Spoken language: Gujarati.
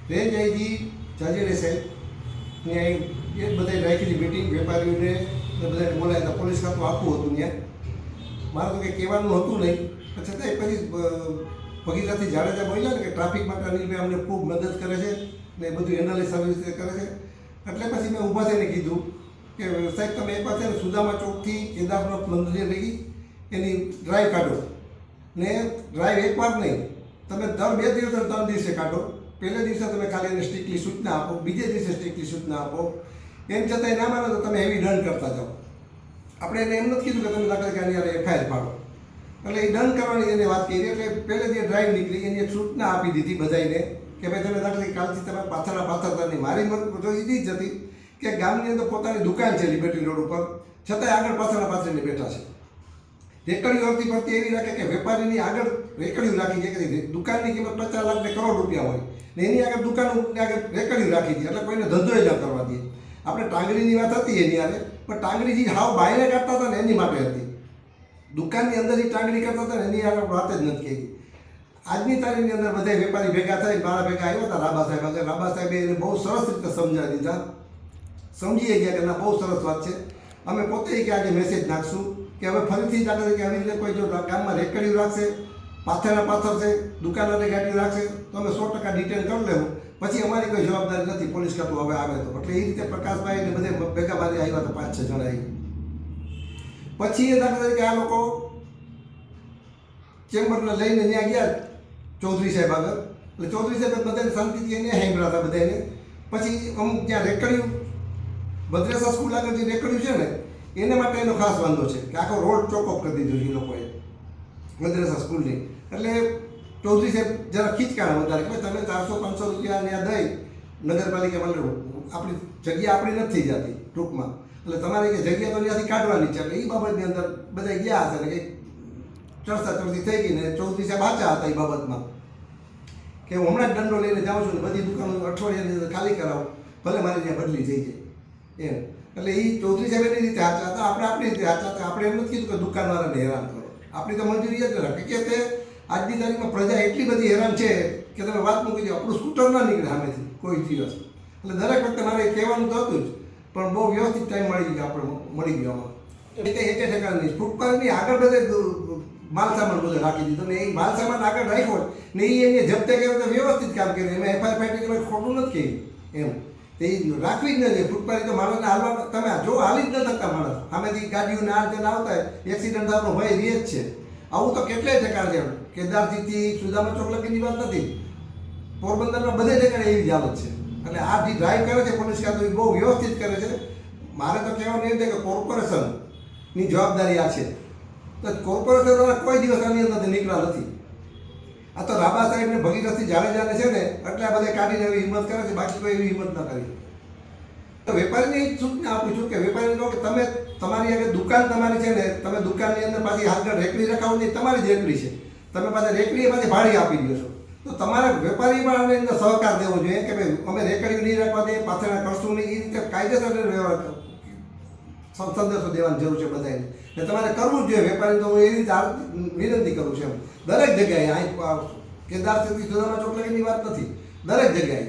રેન્જ આઈજી જાજેડે સાહેબ ને એ બધાએ રાખેલી મિટિંગ વેપારીઓને બધાને બોલાવ્યા હતા. પોલીસ ખાતું આખું હતું ત્યાં. મારે તો કંઈ કહેવાનું હતું નહીં, પણ છતાંય પછી ભગીરથથી જાડેજા બોલ્યા ને કે ટ્રાફિક માટે અનિલભાઈ અમને ખૂબ મદદ કરે છે ને એ બધું એનાલિસ સર્વિસ કરે છે. એટલે પછી મેં ઊભા થઈને કીધું કે સાહેબ તમે એક પાસે સુદામા ચોકથી કેદારનાથ મંદિરે લઈ એની ડ્રાઈવ કાઢો ને ડ્રાઈવ એકવાર નહીં, તમે દર 2 દિવસ 3 દિવસે કાઢો. પહેલે દિવસે તમે ખાલી એને સ્ટ્રિક્ટલી સૂચના આપો, બીજે દિવસે સ્ટ્રિક્ટલી સૂચના આપો. એમ છતાંય ના માનો તો તમે હેવી દંડ કરતા જાઓ. આપણે એને એમ નથી કીધું કે તમે દાખલા કે આની એફઆઈઆર પાડો. એટલે એ દંડ કરવાની એને વાત કરી. એટલે પહેલે જે ડ્રાઈવ નીકળી એની એક સૂચના આપી દીધી બધાને કે ભાઈ તમે દાખલા કાલથી તમે પાછળતા નહીં. મારી તો એ જ હતી કે ગામની અંદર પોતાની દુકાન છે લિબર્ટી રોડ ઉપર, છતાંય આગળ પાછળને બેઠા છે. રેકડીઓ અડધી પડતી એવી રાખે કે વેપારીની આગળ રેકડીઓ રાખી છે કે દુકાનની કિંમત 50 લાખ ને કરોડ રૂપિયા હોય ને એની આગળ દુકાનની આગળ રેકડીઓ રાખી છે. એટલે કોઈને ધંધો જ ન કરવા દે. આપણે ટાંગડીની વાત હતી એની આગળ, પણ ટાંગડી જે હાવ બાયને કાઢતા હતા ને એની માટે હતી. દુકાનની અંદર જે ટાંગડી કરતા હતા ને એની આગળ વાત જ નથી કરી. આજની તારીખની અંદર બધા વેપારી ભેગા થઈ મારા ભેગા આવ્યા હતા રાબા સાહેબ આગળ. રાબા સાહેબે એને બહુ સરસ રીતે સમજાવી દીધા. સમજી ગયા કે ના બહુ સરસ વાત છે. અમે પોતે કે આજે મેસેજ નાખશું કે હવે ફરીથી દાખલા કે આવી રીતે કોઈ જો ગામમાં રેકડીઓ રાખશે, પાથર છે, દુકાનોની ગાડીઓ રાખશે તો અમે 100% ડિટેન કરી લેવું. પછી અમારી કોઈ જવાબદારી નથી, પોલીસ ખાતું હવે આવે તો. એટલે એ રીતે પ્રકાશભાઈ ને બધે ભેગા મારી આવ્યા હતા 5-6 જણા આવી. પછી એ દાખલા તરીકે આ લોકો ચેમ્બરને લઈને ત્યાં ગયા ચૌધરી સાહેબ આગળ. એટલે ચૌધરી સાહેબ બધાને શાંતિથી એને હેંભળા હતા બધાને. પછી અમુક ત્યાં રેકડીઓ મદ્રેસા સ્કૂલ આગળ જે રેકડીઓ છે ને એને માટે એનો ખાસ વાંધો છે કે આખો રોડ ચોકઅપ કરી દીધો છે એ લોકોએ મદ્રેસા સ્કૂલની. એટલે ચૌધરી સાહેબ જરા ખીચકાણ વધારે કે તમે 400-500 રૂપિયા ત્યાં દઈ નગરપાલિકા મને આપણી જગ્યા આપણી નથી થઈ જતી ટૂંકમાં. એટલે તમારે કે જગ્યા તો ત્યાંથી કાઢવાની છે. એટલે એ બાબતની અંદર બધા ગયા હતા ને કંઈક ચર્ચા થઈ ગઈ ને ચૌધરી સાહેબ આચા હતા એ બાબતમાં કે હું હમણાં જ દંડો લઈને જાઉં છું ને બધી દુકાનો અઠવાડિયાની અંદર ખાલી કરાવું, ભલે મારી ત્યાં બદલી થઈ જાય એમ. એટલે એ ચૌધરી સાહેબ એની રીતે હાચા હતા, આપણે આપણી રીતે હાચા હતા. આપણે એમ નથી કીધું કે દુકાનવાળાને હેરાન કરો, આપણી તો મંજૂરી જ રાખે કે તે આજની તારીખમાં પ્રજા એટલી બધી હેરાન છે કે તમે વાત મૂકી દો આપણું સ્કૂટર ના નીકળે સામેથી કોઈ દિવસ. એટલે દરેક વખતે મારે કહેવાનું તો હતું જ, પણ બહુ વ્યવસ્થિત ટાઈમ મળી ગયો આમાં. એટલે એક ઠેકાણ ફૂટપાથની આગળ બધે માલ સામાન બધો રાખી દીધો ને એ માલ સામાન આગળ રાખ્યો ને એ એને જપ્તે કર્યો તો વ્યવસ્થિત કામ કર્યું. એમાં એફઆઈઆર ફાઈટિંગ ખોટું નથી કહ્યું એમ. તે રાખવી જ નથી. ફૂટપાથ તો માણસને હાલવા તમે જો હાલી જ ન થતા માણસ સામેથી ગાડીઓને આ રીતે આવતા એક્સિડન્ટ થવાનો ભય રહે જ છે. આવું તો કેટલાય ઠેકાણ છે. કેદારજીથી સુદામા ચોક લગીની વાત નથી, પોરબંદરમાં બધે ઠેકાણે એવી જ હાલત છે. એટલે આ જે ડ્રાઈવ કરે છે પોલીસ ખાતું એ બહુ વ્યવસ્થિત કરે છે. મારે તો કહેવાનું એમ છે કે કોર્પોરેશનની જવાબદારી આ છે. તો કોર્પોરેશન દ્વારા કોઈ દિવસ આની અંદરથી નીકળ્યા નથી. આ તો રાબા સાહેબને ભગીરથથી જાડેજાને છે ને એટલે આ બધા કાઢીને એવી હિંમત કરે છે, બાકી કોઈ એવી હિંમત ના કરી. તો વેપારીને એ જ સૂચના આપું છું કે વેપારીને કહો કે તમે તમારી આગળ દુકાન તમારી છે ને તમે દુકાનની અંદર પાછી આગળ રેકડી રખાવો નહીં, તમારી જ રેકડી છે, તમે પાછી રેકડી પાછી ભાડી આપી દો છો. તો તમારે વેપારી પણ આની અંદર સહકાર દેવો જોઈએ કે ભાઈ અમે રેકડી નહીં રાખવા દઈએ, પાછળ કરશું નહીં. એ રીતે કાયદેસર વ્યવહાર સંદેશો દેવાની જરૂર છે બધાને ને તમારે કરવું જ જોઈએ. વેપારી તો હું એવી રીતે વિનંતી કરું છું એમ દરેક જગ્યાએ. અહીં કેદારથી સુદામા ચોક લગીની વાત નથી, દરેક જગ્યાએ